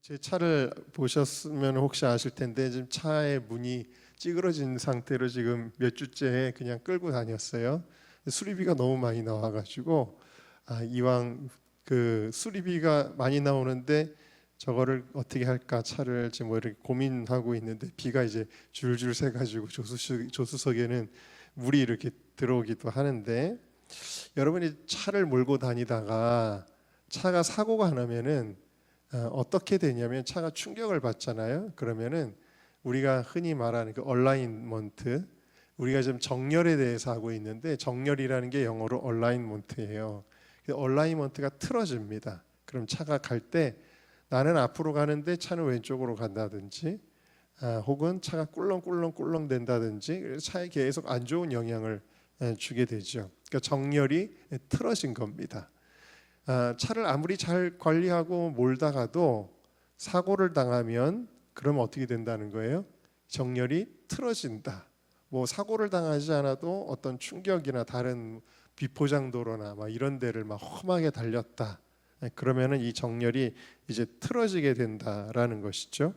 제 차를 보셨으면 혹시 아실 텐데 지금 차의 문이 찌그러진 상태로 지금 몇 주째 그냥 끌고 다녔어요. 수리비가 너무 많이 나와가지고 이왕 그 수리비가 많이 나오는데 저거를 어떻게 할까 차를 지금 뭐 이렇게 고민하고 있는데 비가 이제 줄줄 새가지고 조수석에는 물이 이렇게 들어오기도 하는데 여러분이 차를 몰고 다니다가 차가 사고가 나면은 어떻게 되냐면 차가 충격을 받잖아요. 그러면은 우리가 흔히 말하는 그 얼라인먼트, 우리가 지금 정렬에 대해서 하고 있는데 정렬이라는 게 영어로 얼라인먼트예요. 얼라인먼트가 틀어집니다. 그럼 차가 갈 때 나는 앞으로 가는데 차는 왼쪽으로 간다든지 혹은 차가 꿀렁꿀렁 된다든지 그래서 차에 계속 안 좋은 영향을 주게 되죠. 그러니까 정렬이 틀어진 겁니다. 차를 아무리 잘 관리하고 몰다가도 사고를 당하면 그럼 어떻게 된다는 거예요? 정렬이 틀어진다. 뭐 사고를 당하지 않아도 어떤 충격이나 다른 비포장도로나 막 이런 데를 막 험하게 달렸다. 그러면은 이 정렬이 이제 틀어지게 된다라는 것이죠.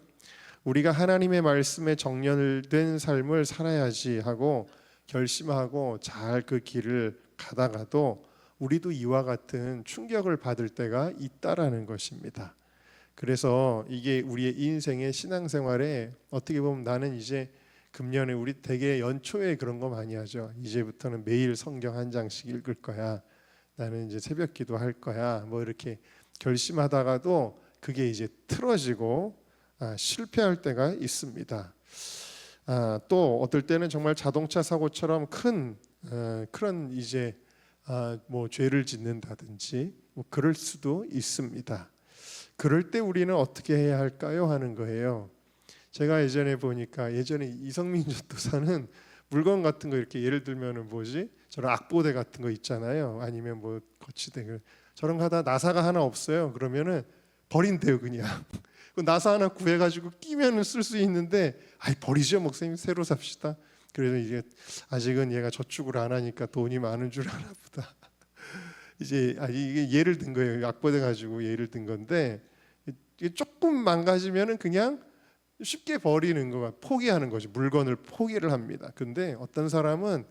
우리가 하나님의 말씀에 정렬된 삶을 살아야지 하고 결심하고 잘 그 길을 가다가도 우리도 이와 같은 충격을 받을 때가 있다라는 것입니다. 그래서 이게 우리의 인생의 신앙생활에 어떻게 보면 나는 이제 금년에 우리 되게 연초에 그런 거 많이 하죠. 이제부터는 매일 성경 한 장씩 읽을 거야. 나는 이제 새벽 기도 할 거야. 뭐 이렇게 결심하다가도 그게 이제 틀어지고 실패할 때가 있습니다. 또 어떨 때는 정말 자동차 사고처럼 큰 그런 이제 뭐 죄를 짓는다든지 뭐 그럴 수도 있습니다. 그럴 때 우리는 어떻게 해야 할까요? 하는 거예요. 제가 예전에 보니까 예전에 이성민 전도사는 물건 같은 거 이렇게 예를 들면은 뭐지? 저런 악보대 같은 거 있잖아요. 아니면 뭐 거치대 저런 거 하다 나사가 하나 없어요. 그러면은 버린대요 그냥. 나사 하나 구해가지고 끼면은 쓸 수 있는데 버리죠 목사님 새로 삽시다. 그래서 이게 아직은 얘가 저축을 안 하니까 돈이 많은 줄 아나 보다. 이제 이게 예를 든 거예요. 악보돼 가지고 예를 든 건데 이게 조금 망가지면은 그냥 쉽게 버리는 거가 포기하는 거죠. 물건을 포기를 합니다. 근데 어떤 사람은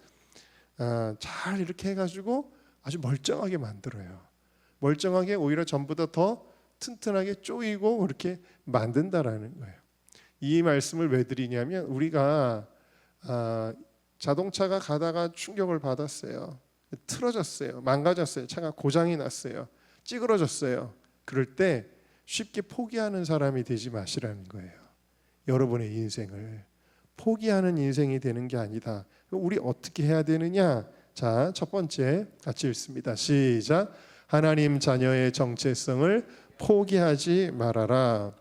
잘 이렇게 해가지고 아주 멀쩡하게 만들어요. 멀쩡하게 오히려 전보다 더 튼튼하게 조이고 그렇게 만든다라는 거예요. 이 말씀을 왜 드리냐면 우리가 자동차가 가다가 충격을 받았어요. 틀어졌어요. 망가졌어요. 차가 고장이 났어요. 찌그러졌어요. 그럴 때 쉽게 포기하는 사람이 되지 마시라는 거예요. 여러분의 인생을 포기하는 인생이 되는 게 아니다. 우리 어떻게 해야 되느냐? 자, 첫 번째 같이 읽습니다. 시작. 하나님 자녀의 정체성을 포기하지 말아라.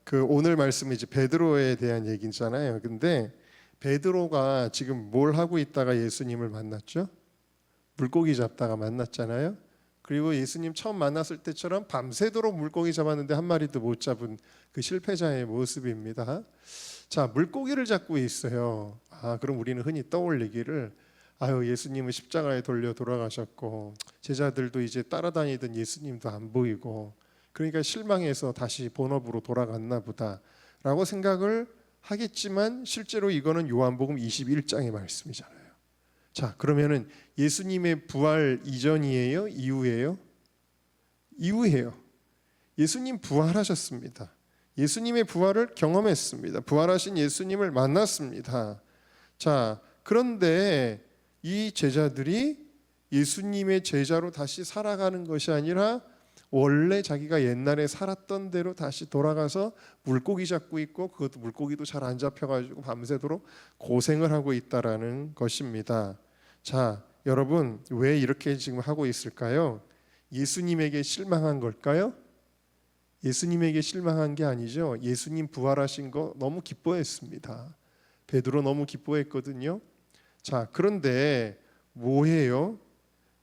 그 오늘 말씀이 이제 베드로에 대한 얘기잖아요. 근데 베드로가 지금 뭘 하고 있다가 예수님을 만났죠? 물고기 잡다가 만났잖아요. 그리고 예수님 처음 만났을 때처럼 밤새도록 물고기 잡았는데 한 마리도 못 잡은 그 실패자의 모습입니다. 자, 물고기를 잡고 있어요. 그럼 우리는 흔히 떠올리기를 예수님은 십자가에 돌려 돌아가셨고 제자들도 이제 따라다니던 예수님도 안 보이고 그러니까 실망해서 다시 본업으로 돌아갔나 보다라고 생각을 하겠지만 실제로 이거는 요한복음 21장의 말씀이잖아요. 자, 그러면은 예수님의 부활 이전이에요? 이후예요? 이후예요. 예수님 부활하셨습니다. 예수님의 부활을 경험했습니다. 부활하신 예수님을 만났습니다. 자, 그런데 이 제자들이 예수님의 제자로 다시 살아가는 것이 아니라 원래 자기가 옛날에 살았던 대로 다시 돌아가서 물고기 잡고 있고 그것도 물고기도 잘 안 잡혀가지고 밤새도록 고생을 하고 있다라는 것입니다. 자, 여러분 왜 이렇게 지금 하고 있을까요? 예수님에게 실망한 걸까요? 예수님에게 실망한 게 아니죠. 예수님 부활하신 거 너무 기뻐했습니다. 베드로 너무 기뻐했거든요. 자, 그런데 뭐예요?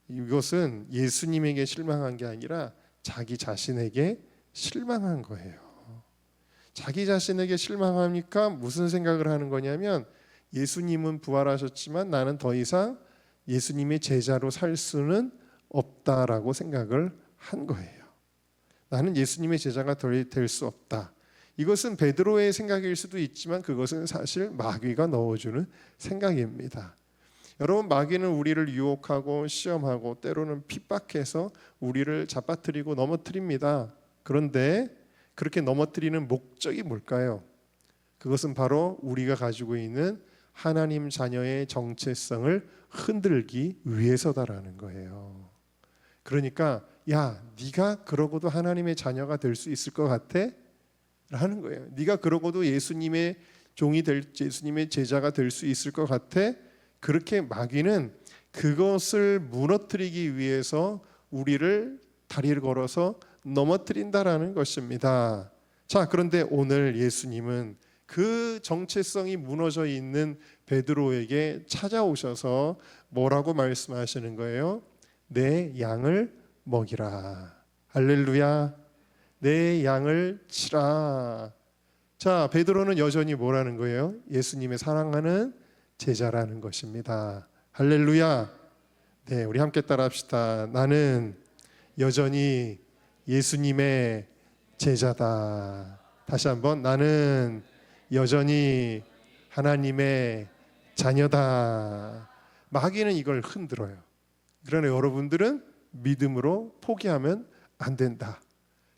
이것은 예수님에게 실망한 게 아니라 자기 자신에게 실망한 거예요. 자기 자신에게 실망하니까 무슨 생각을 하는 거냐면 예수님은 부활하셨지만 나는 더 이상 예수님의 제자로 살 수는 없다라고 생각을 한 거예요. 나는 예수님의 제자가 될 수 없다. 이것은 베드로의 생각일 수도 있지만 그것은 사실 마귀가 넣어주는 생각입니다. 여러분, 마귀는 우리를 유혹하고 시험하고 때로는 핍박해서 우리를 잡아뜨리고 넘어뜨립니다. 그런데 그렇게 넘어뜨리는 목적이 뭘까요? 그것은 바로 우리가 가지고 있는 하나님 자녀의 정체성을 흔들기 위해서다라는 거예요. 그러니까 야, 네가 그러고도 하나님의 자녀가 될 수 있을 것 같아? 라는 거예요. 네가 그러고도 예수님의 종이 예수님의 제자가 될 수 있을 것 같아? 그렇게 마귀는 그것을 무너뜨리기 위해서 우리를 다리를 걸어서 넘어뜨린다라는 것입니다. 자, 그런데 오늘 예수님은 그 정체성이 무너져 있는 베드로에게 찾아오셔서 뭐라고 말씀하시는 거예요? 내 양을 먹이라. 할렐루야. 내 양을 치라. 자, 베드로는 여전히 뭐라는 거예요? 예수님의 사랑하는 제자라는 것입니다. 할렐루야. 네, 우리 함께 따라합시다. 나는 여전히 예수님의 제자다. 다시 한번, 나는 여전히 하나님의 자녀다. 마귀는 이걸 흔들어요. 그러나 여러분들은 믿음으로 포기하면 안 된다.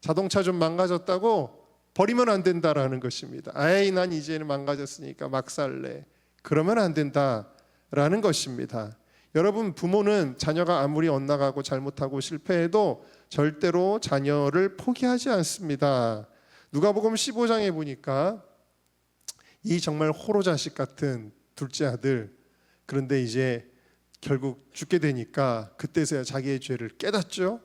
자동차 좀 망가졌다고 버리면 안 된다라는 것입니다. 아이, 난 이제는 망가졌으니까 막 살래. 그러면 안 된다라는 것입니다. 여러분, 부모는 자녀가 아무리 엇나가고 잘못하고 실패해도 절대로 자녀를 포기하지 않습니다. 누가복음 15장에 보니까 이 정말 호로자식 같은 둘째 아들, 그런데 이제 결국 죽게 되니까 그때서야 자기의 죄를 깨닫죠.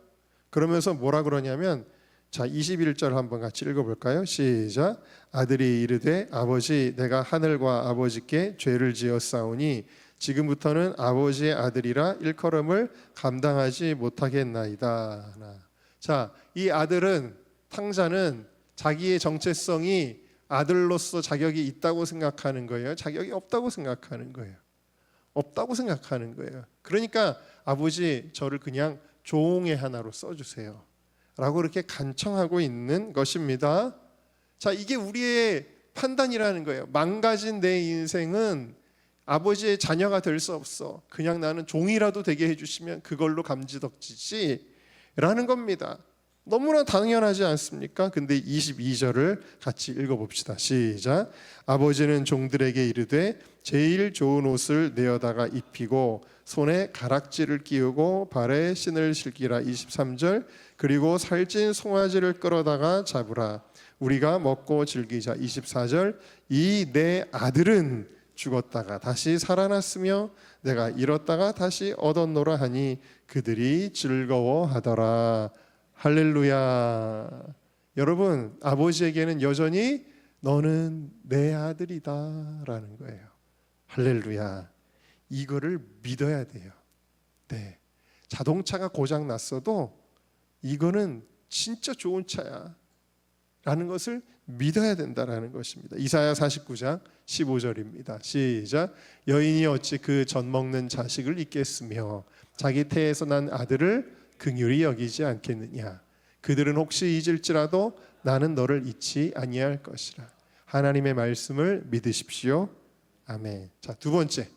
그러면서 뭐라 그러냐면, 자, 21절 한번 같이 읽어볼까요? 시작. 아들이 이르되 아버지, 내가 하늘과 아버지께 죄를 지었사오니 지금부터는 아버지의 아들이라 일컬음을 감당하지 못하겠나이다. 자, 이 아들은, 탕자는 자기의 정체성이 아들로서 자격이 있다고 생각하는 거예요? 자격이 없다고 생각하는 거예요? 없다고 생각하는 거예요. 그러니까 아버지, 저를 그냥 종의 하나로 써주세요 라고 이렇게 간청하고 있는 것입니다. 자, 이게 우리의 판단이라는 거예요. 망가진 내 인생은 아버지의 자녀가 될 수 없어. 그냥 나는 종이라도 되게 해주시면 그걸로 감지덕지지 라는 겁니다. 너무나 당연하지 않습니까? 근데 22절을 같이 읽어봅시다. 시작. 아버지는 종들에게 이르되 제일 좋은 옷을 내어다가 입히고 손에 가락지를 끼우고 발에 신을 신기라. 23절. 그리고 살찐 송아지를 끌어다가 잡으라. 우리가 먹고 즐기자. 24절. 이 내 아들은 죽었다가 다시 살아났으며 내가 잃었다가 다시 얻었노라 하니 그들이 즐거워하더라. 할렐루야. 여러분, 아버지에게는 여전히 너는 내 아들이다 라는 거예요. 할렐루야. 이거를 믿어야 돼요. 네. 자동차가 고장 났어도 이거는 진짜 좋은 차야 라는 것을 믿어야 된다라는 것입니다. 이사야 49장 15절입니다. 시작. 여인이 어찌 그 젖 먹는 자식을 잊겠으며 자기 태에서 난 아들을 긍휼히 여기지 않겠느냐. 그들은 혹시 잊을지라도 나는 너를 잊지 아니할 것이라. 하나님의 말씀을 믿으십시오. 아멘. 자, 두 번째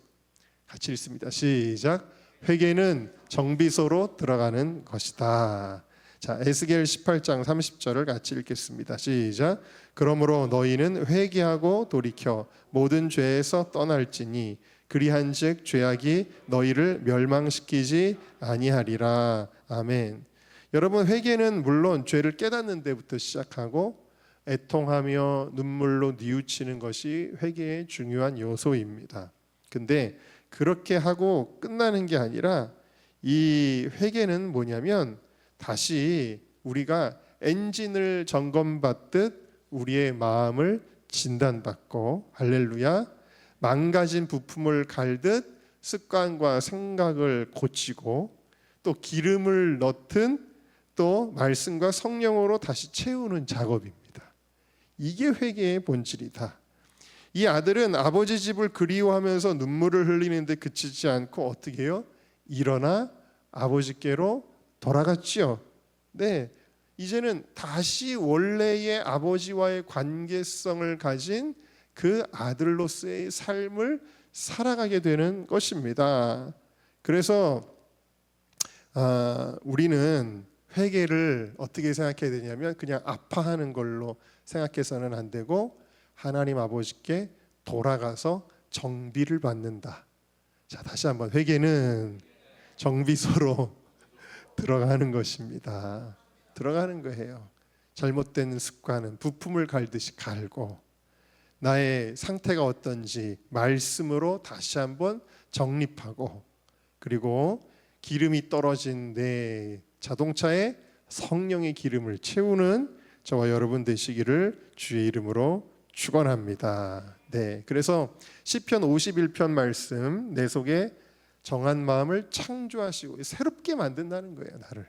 같이 읽습니다. 시작. 회개는 정비소로 들어가는 것이다. 자, 에스겔 18장 30절을 같이 읽겠습니다. 시작. 그러므로 너희는 회개하고 돌이켜 모든 죄에서 떠날지니 그리한즉 죄악이 너희를 멸망시키지 아니하리라. 아멘. 여러분, 회개는 물론 죄를 깨닫는 데부터 시작하고 애통하며 눈물로 뉘우치는 것이 회개의 중요한 요소입니다. 근데 그렇게 하고 끝나는 게 아니라 이 회개는 뭐냐면 다시 우리가 엔진을 점검받듯 우리의 마음을 진단받고, 할렐루야, 망가진 부품을 갈듯 습관과 생각을 고치고 또 기름을 넣든 또 말씀과 성령으로 다시 채우는 작업입니다. 이게 회개의 본질이다. 이 아들은 아버지 집을 그리워하면서 눈물을 흘리는데 그치지 않고 어떻게 해요? 일어나 아버지께로 돌아갔지요. 네, 이제는 다시 원래의 아버지와의 관계성을 가진 그 아들로서의 삶을 살아가게 되는 것입니다. 그래서 우리는 회개를 어떻게 생각해야 되냐면 그냥 아파하는 걸로 생각해서는 안 되고 하나님 아버지께 돌아가서 정비를 받는다. 자, 다시 한번 회개는 정비소로 들어가는 것입니다. 들어가는 거예요. 잘못된 습관은 부품을 갈듯이 갈고 나의 상태가 어떤지 말씀으로 다시 한번 정립하고 그리고 기름이 떨어진 내 자동차에 성령의 기름을 채우는 저와 여러분 되시기를 주의 이름으로 축원합니다. 네, 그래서 시편 51편 말씀 내 속에 정한 마음을 창조하시고 새롭게 만든다는 거예요, 나를.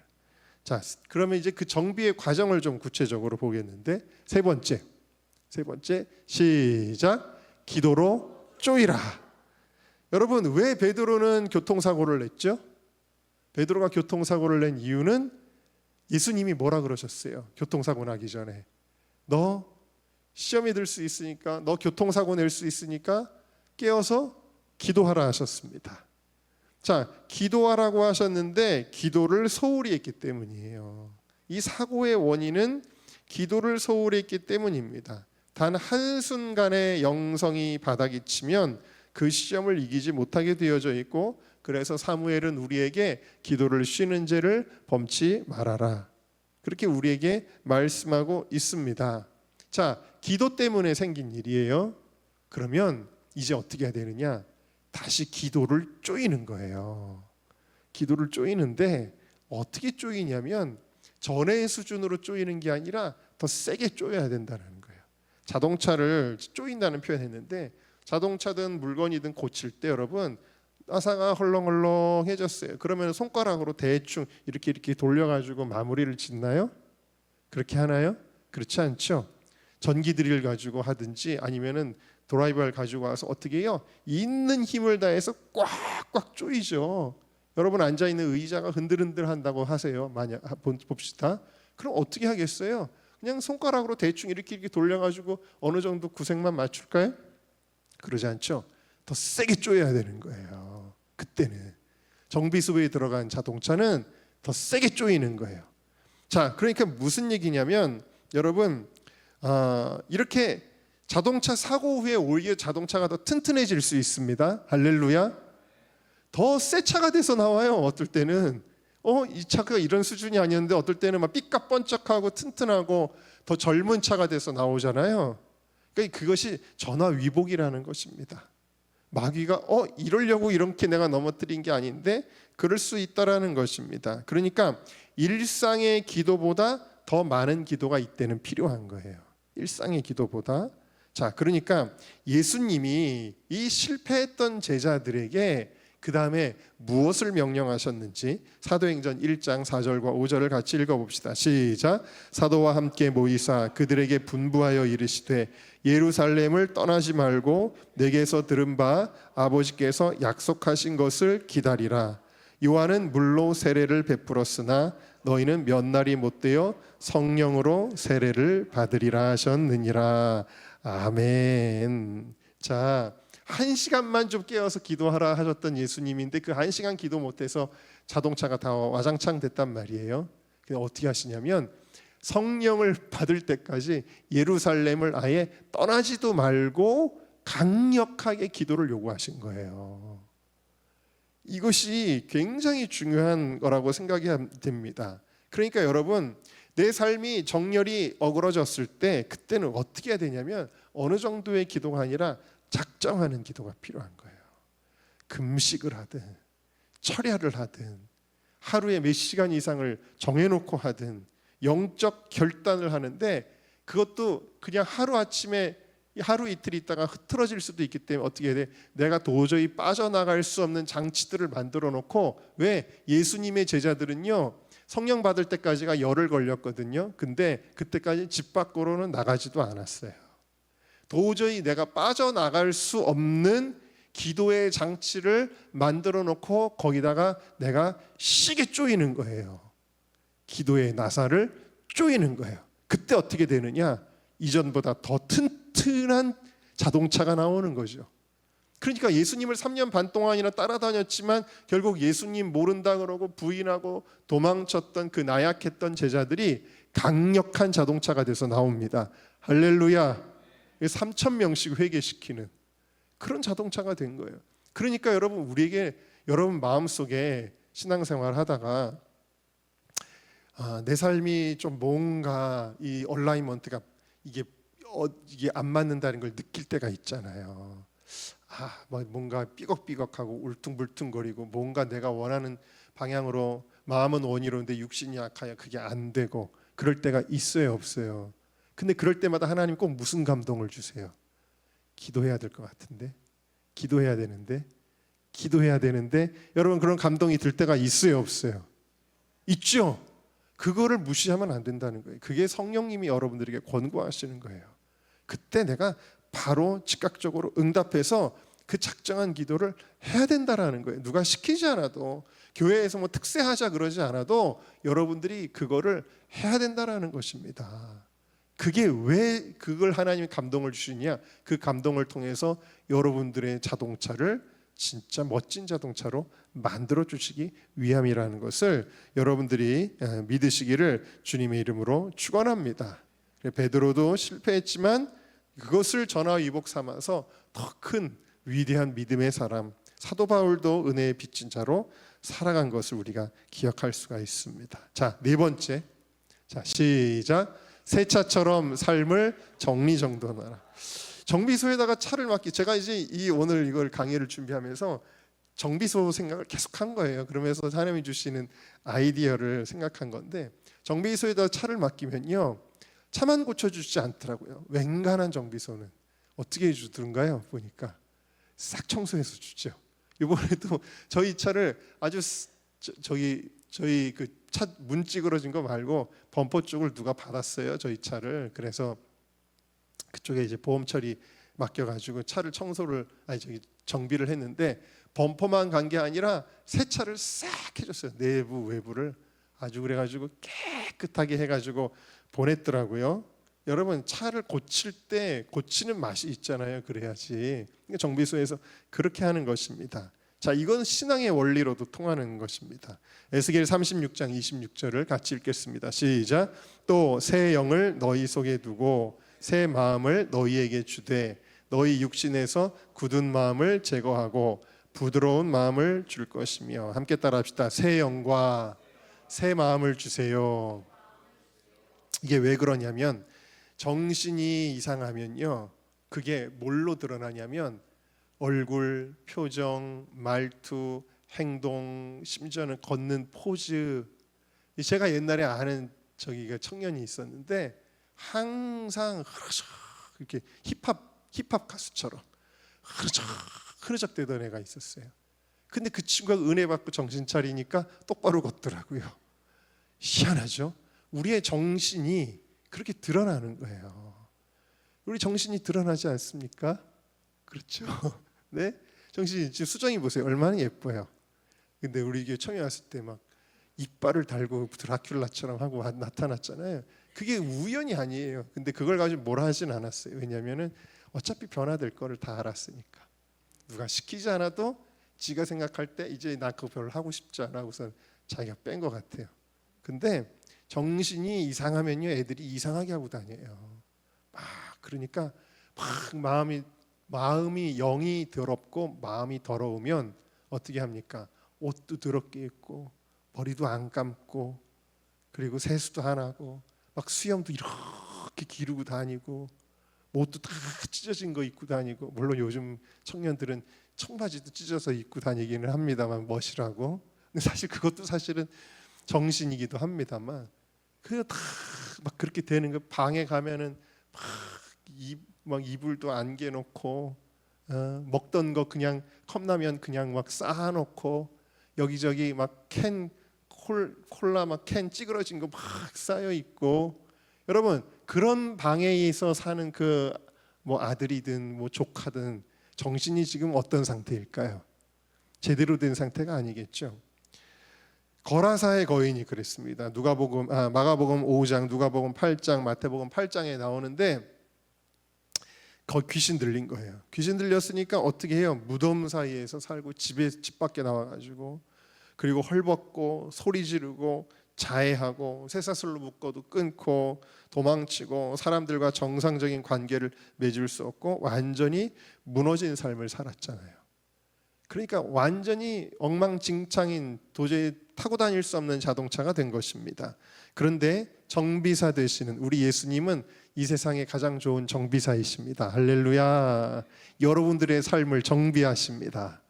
자, 그러면 이제 그 정비의 과정을 좀 구체적으로 보겠는데 세 번째 시작. 기도로 쪼이라. 여러분, 왜 베드로는 교통사고를 냈죠? 베드로가 교통사고를 낸 이유는 예수님이 뭐라 그러셨어요? 교통사고 나기 전에 너 시험에 들 수 있으니까, 너 교통사고 낼 수 있으니까 깨어서 기도하라 하셨습니다. 자, 기도하라고 하셨는데 기도를 소홀히 했기 때문이에요. 이 사고의 원인은 기도를 소홀히 했기 때문입니다. 단 한순간의 영성이 바닥이 치면 그 시험을 이기지 못하게 되어져 있고, 그래서 사무엘은 우리에게 기도를 쉬는 죄를 범치 말아라, 그렇게 우리에게 말씀하고 있습니다. 자, 기도 때문에 생긴 일이에요. 그러면 이제 어떻게 해야 되느냐? 다시 기도를 쪼이는 거예요. 기도를 쪼이는데 어떻게 쪼이냐면 전의 수준으로 쪼이는 게 아니라 더 세게 쪼여야 된다는 거예요. 자동차를 쪼인다는 표현했는데 자동차든 물건이든 고칠 때 여러분 나사가 헐렁헐렁해졌어요. 그러면 손가락으로 대충 이렇게 돌려가지고 마무리를 짓나요? 그렇게 하나요? 그렇지 않죠. 전기 드릴 가지고 하든지 아니면은 드라이버를 가지고 와서 어떻게 해요? 있는 힘을 다해서 꽉꽉 조이죠. 여러분 앉아있는 의자가 흔들흔들 한다고 하세요. 만약 봅시다. 그럼 어떻게 하겠어요? 그냥 손가락으로 대충 이렇게 돌려가지고 어느 정도 구색만 맞출까요? 그러지 않죠. 더 세게 조여야 되는 거예요. 그때는 정비소에 들어간 자동차는 더 세게 조이는 거예요. 자, 그러니까 무슨 얘기냐면 여러분 이렇게 자동차 사고 후에 오히려 자동차가 더 튼튼해질 수 있습니다. 할렐루야. 더 새 차가 돼서 나와요. 어떨 때는 이 차가 이런 수준이 아니었는데 어떨 때는 막 삐까뻔쩍하고 튼튼하고 더 젊은 차가 돼서 나오잖아요. 그러니까 그것이 전화위복이라는 것입니다. 마귀가 이러려고 이렇게 내가 넘어뜨린 게 아닌데 그럴 수 있다라는 것입니다. 그러니까 일상의 기도보다 더 많은 기도가 이때는 필요한 거예요. 일상의 기도보다. 자, 그러니까 예수님이 이 실패했던 제자들에게 그 다음에 무엇을 명령하셨는지 사도행전 1장 4절과 5절을 같이 읽어봅시다. 시작. 사도와 함께 모이사 그들에게 분부하여 이르시되 예루살렘을 떠나지 말고 내게서 들은 바 아버지께서 약속하신 것을 기다리라. 요한은 물로 세례를 베풀었으나 너희는 몇 날이 못되어 성령으로 세례를 받으리라 하셨느니라. 아멘. 자, 1시간만 좀 깨어서 기도하라 하셨던 예수님인데 그 1시간 기도 못해서 자동차가 다 와장창 됐단 말이에요. 근데 어떻게 하시냐면 성령을 받을 때까지 예루살렘을 아예 떠나지도 말고 강력하게 기도를 요구하신 거예요. 이것이 굉장히 중요한 거라고 생각이 됩니다. 그러니까 여러분, 내 삶이 정렬이 어그러졌을 때 그때는 어떻게 해야 되냐면 어느 정도의 기도가 아니라 작정하는 기도가 필요한 거예요. 금식을 하든 철야를 하든 하루에 몇 시간 이상을 정해놓고 하든 영적 결단을 하는데 그것도 그냥 하루아침에 하루 이틀 있다가 흐트러질 수도 있기 때문에 어떻게 해야 돼? 내가 도저히 빠져나갈 수 없는 장치들을 만들어 놓고, 왜? 예수님의 제자들은요 성령 받을 때까지가 열흘 걸렸거든요. 근데 그때까지 집 밖으로는 나가지도 않았어요. 도저히 내가 빠져나갈 수 없는 기도의 장치를 만들어 놓고 거기다가 내가 시게 쪼이는 거예요. 기도의 나사를 쪼이는 거예요. 그때 어떻게 되느냐? 이전보다 더 튼튼한 자동차가 나오는 거죠. 그러니까 예수님을 3년 반 동안이나 따라다녔지만 결국 예수님 모른다 그러고 부인하고 도망쳤던 그 나약했던 제자들이 강력한 자동차가 돼서 나옵니다. 할렐루야. 3,000명씩 회개시키는 그런 자동차가 된 거예요. 그러니까 여러분, 우리에게 여러분 마음속에 신앙생활 하다가 내 삶이 좀 뭔가 이 얼라이먼트가 이게 안 맞는다는 걸 느낄 때가 있잖아요. 뭔가 삐걱삐걱하고 울퉁불퉁거리고 뭔가 내가 원하는 방향으로 마음은 원이로운데 육신이 약하여 그게 안 되고 그럴 때가 있어요, 없어요? 근데 그럴 때마다 하나님 꼭 무슨 감동을 주세요? 기도해야 될 것 같은데, 기도해야 되는데 여러분, 그런 감동이 들 때가 있어요, 없어요? 있죠. 그거를 무시하면 안 된다는 거예요. 그게 성령님이 여러분들에게 권고하시는 거예요. 그때 내가 바로 즉각적으로 응답해서 그 작정한 기도를 해야 된다라는 거예요. 누가 시키지 않아도, 교회에서 뭐 특세하자 그러지 않아도 여러분들이 그거를 해야 된다라는 것입니다. 그게 왜 그걸 하나님이 감동을 주시냐? 그 감동을 통해서 여러분들의 자동차를 진짜 멋진 자동차로 만들어 주시기 위함이라는 것을 여러분들이 믿으시기를 주님의 이름으로 축원합니다. 베드로도 실패했지만 그것을 전화위복 삼아서 더 큰 위대한 믿음의 사람, 사도 바울도 은혜에 빚진 자로 살아간 것을 우리가 기억할 수가 있습니다. 자, 네 번째. 자, 시작. 새 차처럼 삶을 정리정돈하라. 정비소에다가 차를 맡기. 제가 이제 오늘 이걸 강의를 준비하면서 정비소 생각을 계속 한 거예요. 그러면서 하나님이 주시는 아이디어를 생각한 건데, 정비소에다 차를 맡기면요, 차만 고쳐주지 않더라고요. 웬간한 정비소는 어떻게 해주던가요? 보니까 싹 청소해서 주죠. 이번에도 저희 차를 아주 저희 그 차 문 찌그러진 거 말고 범퍼 쪽을 누가 받았어요, 저희 차를. 그래서 그쪽에 이제 보험 처리 맡겨가지고 차를 정비를 했는데, 범퍼만 간 게 아니라 새 차를 싹 해줬어요. 내부 외부를 아주. 그래가지고 깨끗하게 해가지고 보냈더라고요. 여러분, 차를 고칠 때 고치는 맛이 있잖아요. 그래야지. 그러니까 정비소에서 그렇게 하는 것입니다. 자, 이건 신앙의 원리로도 통하는 것입니다. 에스겔 36장 26절을 같이 읽겠습니다. 시작. 또 새 영을 너희 속에 두고 새 마음을 너희에게 주되 너희 육신에서 굳은 마음을 제거하고 부드러운 마음을 줄 것이며. 함께 따라합시다. 새 영과 새 마음을 주세요. 이게 왜 그러냐면, 정신이 이상하면요, 그게 뭘로 드러나냐면 얼굴, 표정, 말투, 행동, 심지어는 걷는 포즈. 제가 옛날에 아는 청년이 있었는데 항상 이렇게 힙합 가수처럼 흐르적 대던 애가 있었어요. 근데 그 친구가 은혜 받고 정신 차리니까 똑바로 걷더라고요. 희한하죠? 우리의 정신이 그렇게 드러나는 거예요. 우리 정신이 드러나지 않습니까? 그렇죠? 네? 정신이, 지금 수정이 보세요. 얼마나 예뻐요. 근데 우리 교회 처음에 왔을 때 막 이빨을 달고 드라큘라처럼 하고 나타났잖아요. 그게 우연이 아니에요. 근데 그걸 가지고 뭐라 하진 않았어요. 왜냐하면은 어차피 변화될 거를 다 알았으니까. 누가 시키지 않아도 지가 생각할 때 이제 나 그거 별로 하고 싶지 않아 하고서 자기가 뺀 것 같아요. 근데 정신이 이상하면요, 애들이 이상하게 하고 다녀요. 그러니까 마음이 영이 더럽고 마음이 더러우면 어떻게 합니까? 옷도 더럽게 입고 머리도 안 감고 그리고 세수도 안 하고 막 수염도 이렇게 기르고 다니고 옷도 다 찢어진 거 입고 다니고, 물론 요즘 청년들은 청바지도 찢어서 입고 다니기는 합니다만 멋이라고. 근데 사실 그것도 사실은 정신이기도 합니다만, 그거 다 막 그렇게 되는 거. 방에 가면은 막 이불도 안 개놓고 먹던 거 그냥 컵라면 그냥 막 쌓아놓고 여기저기 막 콜라 막 캔 찌그러진 거 막 쌓여 있고. 여러분, 그런 방에서 사는 그 뭐 아들이든 뭐 조카든 정신이 지금 어떤 상태일까요? 제대로 된 상태가 아니겠죠. 거라사의 거인이 그랬습니다. 마가복음 5장, 누가복음 8장, 마태복음 8장에 나오는데 거기 귀신 들린 거예요. 귀신 들렸으니까 어떻게 해요? 무덤 사이에서 살고 집 밖에 나와가지고 그리고 헐벗고 소리 지르고 자해하고 쇠사슬로 묶어도 끊고 도망치고 사람들과 정상적인 관계를 맺을 수 없고 완전히 무너진 삶을 살았잖아요. 그러니까 완전히 엉망진창인 도저히 타고 다닐 수 없는 자동차가 된 것입니다. 그런데 정비사 되시는 우리 예수님은 이 세상에 가장 좋은 정비사이십니다. 할렐루야. 여러분들의 삶을 정비하십니다.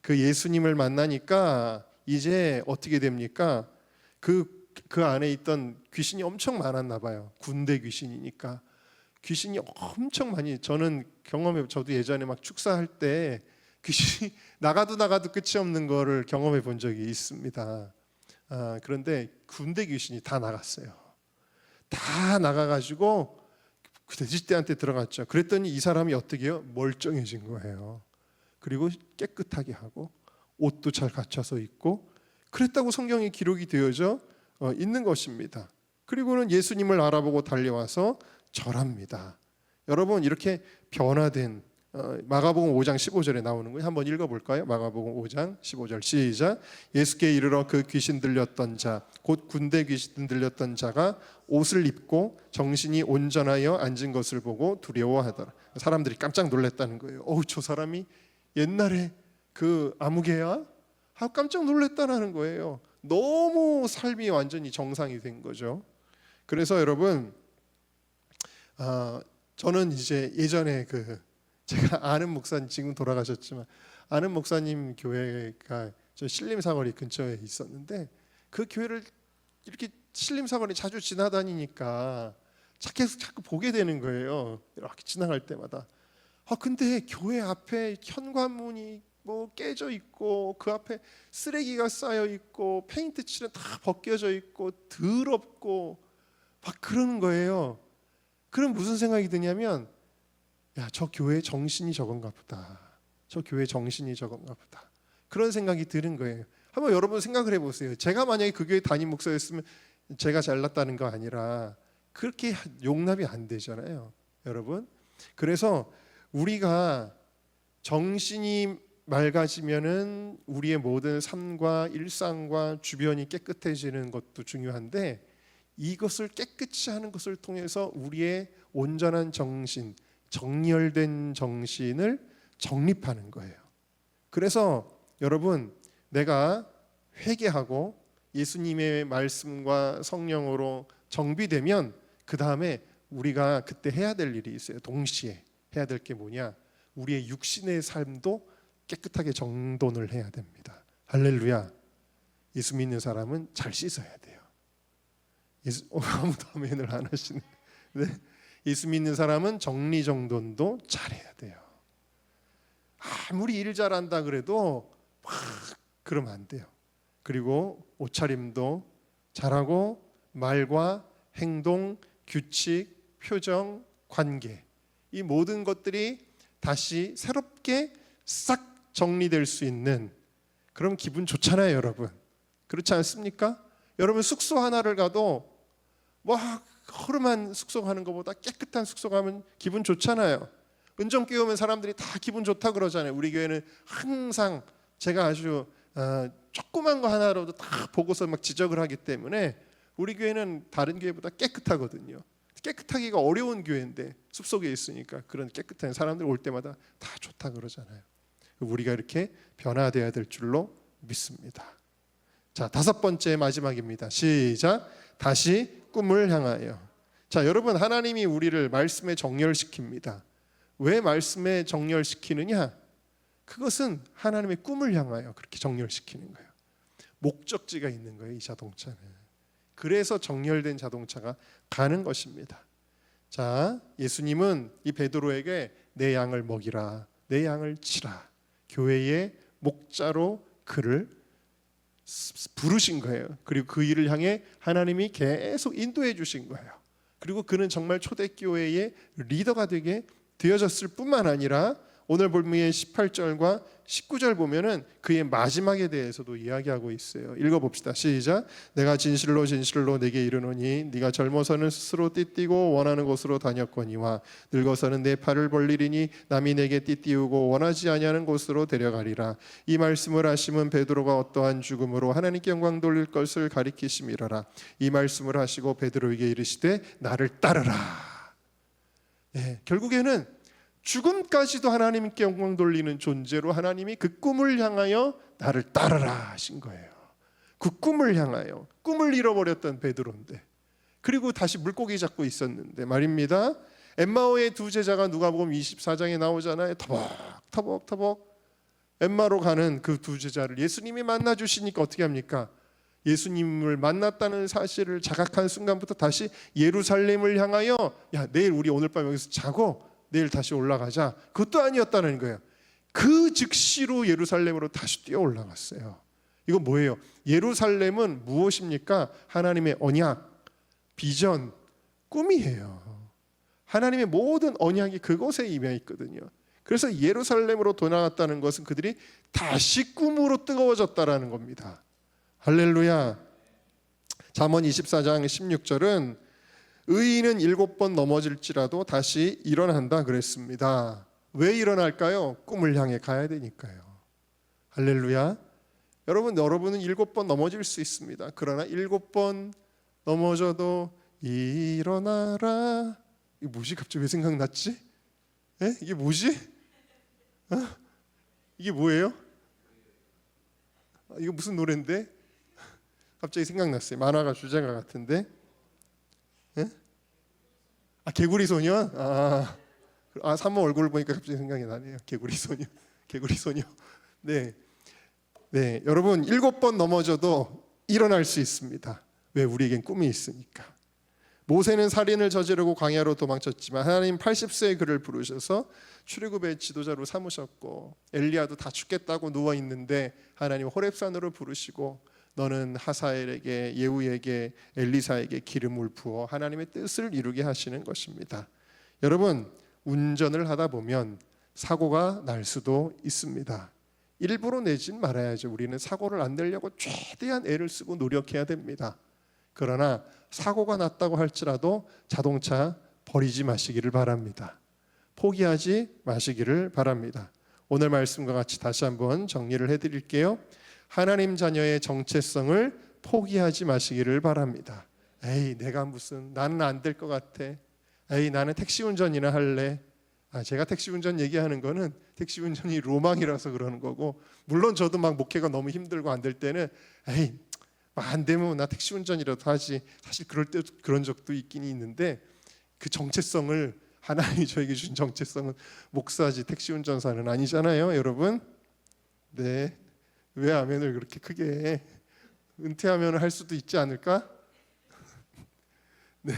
그 예수님을 만나니까 이제 어떻게 됩니까? 그 안에 있던 귀신이 엄청 많았나 봐요. 군대 귀신이니까 귀신이 엄청 많이, 저도 예전에 막 축사할 때 귀신이 나가도 끝이 없는 거를 경험해 본 적이 있습니다. 그런데 군대 귀신이 다 나갔어요. 다 나가가지고 그 돼지떼한테 들어갔죠. 그랬더니 이 사람이 어떻게 해요? 멀쩡해진 거예요. 그리고 깨끗하게 하고 옷도 잘 갖춰서 입고 그랬다고 성경에 기록이 되어져 있는 것입니다. 그리고는 예수님을 알아보고 달려와서 절합니다. 여러분, 이렇게 변화된 마가복음 5장 15절에 나오는 거예요. 한번 읽어볼까요? 마가복음 5장 15절 시작. 예수께 이르러 그 귀신 들렸던 자, 곧 군대 귀신 들렸던 자가 옷을 입고 정신이 온전하여 앉은 것을 보고 두려워하더라. 사람들이 깜짝 놀랐다는 거예요. 저 사람이 옛날에 그 아무개야? 하고 깜짝 놀랐다는 거예요. 너무 삶이 완전히 정상이 된 거죠. 그래서 여러분, 저는 이제 예전에 제가 아는 목사님, 지금 돌아가셨지만 아는 목사님 교회가 저 신림사거리 근처에 있었는데 그 교회를 이렇게 신림사거리 자주 지나다니니까 자꾸 보게 되는 거예요. 이렇게 지나갈 때마다. 근데 교회 앞에 현관문이 뭐 깨져 있고 그 앞에 쓰레기가 쌓여 있고 페인트 칠은 다 벗겨져 있고 더럽고 막 그러는 거예요. 그럼 무슨 생각이 드냐면, 저 교회 정신이 저건가 보다. 저 교회 정신이 저건가 보다. 그런 생각이 드는 거예요. 한번 여러분 생각을 해보세요. 제가 만약에 그 교회 담임 목사였으면 제가 잘났다는 거 아니라 그렇게 용납이 안 되잖아요, 여러분. 그래서 우리가 정신이 맑아지면은 우리의 모든 삶과 일상과 주변이 깨끗해지는 것도 중요한데, 이것을 깨끗이 하는 것을 통해서 우리의 온전한 정신, 정렬된 정신을 정립하는 거예요. 그래서 여러분, 내가 회개하고 예수님의 말씀과 성령으로 정비되면 그 다음에 우리가 그때 해야 될 일이 있어요. 동시에 해야 될 게 뭐냐? 우리의 육신의 삶도 깨끗하게 정돈을 해야 됩니다. 할렐루야. 예수 믿는 사람은 잘 씻어야 돼요. 아무도 아멘을 안 하시네. 네? 예수 믿는 사람은 정리정돈도 잘해야 돼요. 아무리 일 잘한다 그래도 막 그러면 안 돼요. 그리고 옷차림도 잘하고 말과 행동, 규칙, 표정, 관계, 이 모든 것들이 다시 새롭게 싹 정리될 수 있는, 그럼 기분 좋잖아요, 여러분. 그렇지 않습니까? 여러분, 숙소 하나를 가도 막 허름한 숙소 가는 것보다 깨끗한 숙소 가면 기분 좋잖아요. 은정교회 오면 사람들이 다 기분 좋다 그러잖아요. 우리 교회는 항상 제가 아주 조그만 거 하나로도 다 보고서 막 지적을 하기 때문에 우리 교회는 다른 교회보다 깨끗하거든요. 깨끗하기가 어려운 교회인데 숲속에 있으니까 그런 깨끗한 사람들 올 때마다 다 좋다 그러잖아요. 우리가 이렇게 변화되어야 될 줄로 믿습니다. 자, 5번째 마지막입니다. 시작. 다시 꿈을 향하여. 자, 여러분, 하나님이 우리를 말씀에 정렬시킵니다. 왜 말씀에 정렬시키느냐? 그것은 하나님의 꿈을 향하여 그렇게 정렬시키는 거예요. 목적지가 있는 거예요, 이 자동차는. 그래서 정렬된 자동차가 가는 것입니다. 자, 예수님은 이 베드로에게 내 양을 먹이라, 내 양을 치라, 교회의 목자로 그를 부르신 거예요. 그리고 그 일을 향해 하나님이 계속 인도해 주신 거예요. 그리고 그는 정말 초대교회의 리더가 되게 되어졌을 뿐만 아니라 오늘 본문의 18절과 19절 보면은 그의 마지막에 대해서도 이야기하고 있어요. 읽어봅시다. 시작. 내가 진실로 진실로 내게 이르노니 네가 젊어서는 스스로 띠띠고 원하는 곳으로 다녔거니와 늙어서는 내 팔을 벌리리니 남이 내게 띠띠우고 원하지 아니하는 곳으로 데려가리라. 이 말씀을 하심은 베드로가 어떠한 죽음으로 하나님께 영광 돌릴 것을 가리키심이로라. 이 말씀을 하시고 베드로에게 이르시되 나를 따르라. 결국에는 죽음까지도 하나님께 영광 돌리는 존재로 하나님이 그 꿈을 향하여 나를 따르라 하신 거예요. 그 꿈을 향하여, 꿈을 잃어버렸던 베드로인데, 그리고 다시 물고기 잡고 있었는데 말입니다. 엠마오의 두 제자가 누가복음 24장에 나오잖아요. 터벅터벅 엠마로 가는 그 두 제자를 예수님이 만나 주시니까 어떻게 합니까? 예수님을 만났다는 사실을 자각한 순간부터 다시 예루살렘을 향하여, 야, 내일 우리 오늘 밤 여기서 자고 내일 다시 올라가자. 그것도 아니었다는 거예요. 그 즉시로 예루살렘으로 다시 뛰어 올라갔어요. 이거 뭐예요? 예루살렘은 무엇입니까? 하나님의 언약, 비전, 꿈이에요. 하나님의 모든 언약이 그곳에 임해 있거든요. 그래서 예루살렘으로 돌아갔다는 것은 그들이 다시 꿈으로 뜨거워졌다라는 겁니다. 할렐루야. 잠언 24장 16절은 의인은 7번 넘어질지라도 다시 일어난다 그랬습니다. 왜 일어날까요? 꿈을 향해 가야 되니까요. 할렐루야. 여러분은 7번 넘어질 수 있습니다. 그러나 7번 넘어져도 일어나라. 이게 뭐지? 갑자기 왜 생각났지? 이게 뭐지? 이게 뭐예요? 이거 무슨 노래인데? 갑자기 생각났어요. 만화가 주제가 같은데. 개구리 소년? 산모 얼굴을 보니까 갑자기 생각이 나네요. 개구리 소녀. 네, 여러분 7번 넘어져도 일어날 수 있습니다. 왜? 우리에겐 꿈이 있으니까. 모세는 살인을 저지르고 광야로 도망쳤지만 하나님 80세에 그를 부르셔서 출애굽의 지도자로 삼으셨고, 엘리야도 다 죽겠다고 누워 있는데 하나님 호렙산으로 부르시고 너는 하사엘에게, 예후에게, 엘리사에게 기름을 부어 하나님의 뜻을 이루게 하시는 것입니다. 여러분, 운전을 하다 보면 사고가 날 수도 있습니다. 일부러 내진 말아야죠. 우리는 사고를 안 내려고 최대한 애를 쓰고 노력해야 됩니다. 그러나 사고가 났다고 할지라도 자동차 버리지 마시기를 바랍니다. 포기하지 마시기를 바랍니다. 오늘 말씀과 같이 다시 한번 정리를 해드릴게요. 하나님 자녀의 정체성을 포기하지 마시기를 바랍니다. 에이, 내가 무슨, 나는 안 될 것 같아. 에이, 나는 택시 운전이나 할래. 제가 택시 운전 얘기하는 거는 택시 운전이 로망이라서 그러는 거고, 물론 저도 막 목회가 너무 힘들고 안 될 때는 에이, 안 되면 나 택시 운전이라도 하지. 사실 그럴 때 그런 적도 있긴 있는데, 그 정체성을, 하나님이 저에게 주신 정체성은 목사지 택시 운전사는 아니잖아요, 여러분. 네. 왜 아멘을 그렇게 크게 해? 은퇴하면 할 수도 있지 않을까? 네,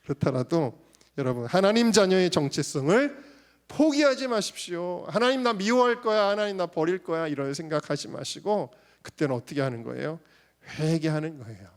그렇더라도 여러분, 하나님 자녀의 정체성을 포기하지 마십시오. 하나님 나 미워할 거야, 하나님 나 버릴 거야, 이런 생각하지 마시고, 그때는 어떻게 하는 거예요? 회개하는 거예요.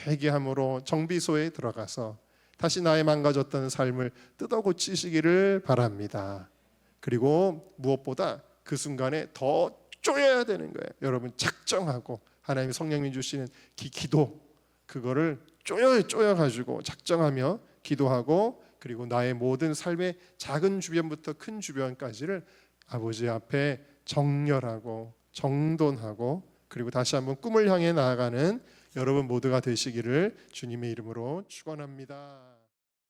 회개함으로 정비소에 들어가서 다시 나의 망가졌던 삶을 뜯어 고치시기를 바랍니다. 그리고 무엇보다 그 순간에 더 쪼여야 되는 거예요. 여러분, 작정하고 하나님 성령님 주시는 기도, 그거를 쪼여가지고 작정하며 기도하고, 그리고 나의 모든 삶의 작은 주변부터 큰 주변까지를 아버지 앞에 정렬하고 정돈하고, 그리고 다시 한번 꿈을 향해 나아가는 여러분 모두가 되시기를 주님의 이름으로 축원합니다.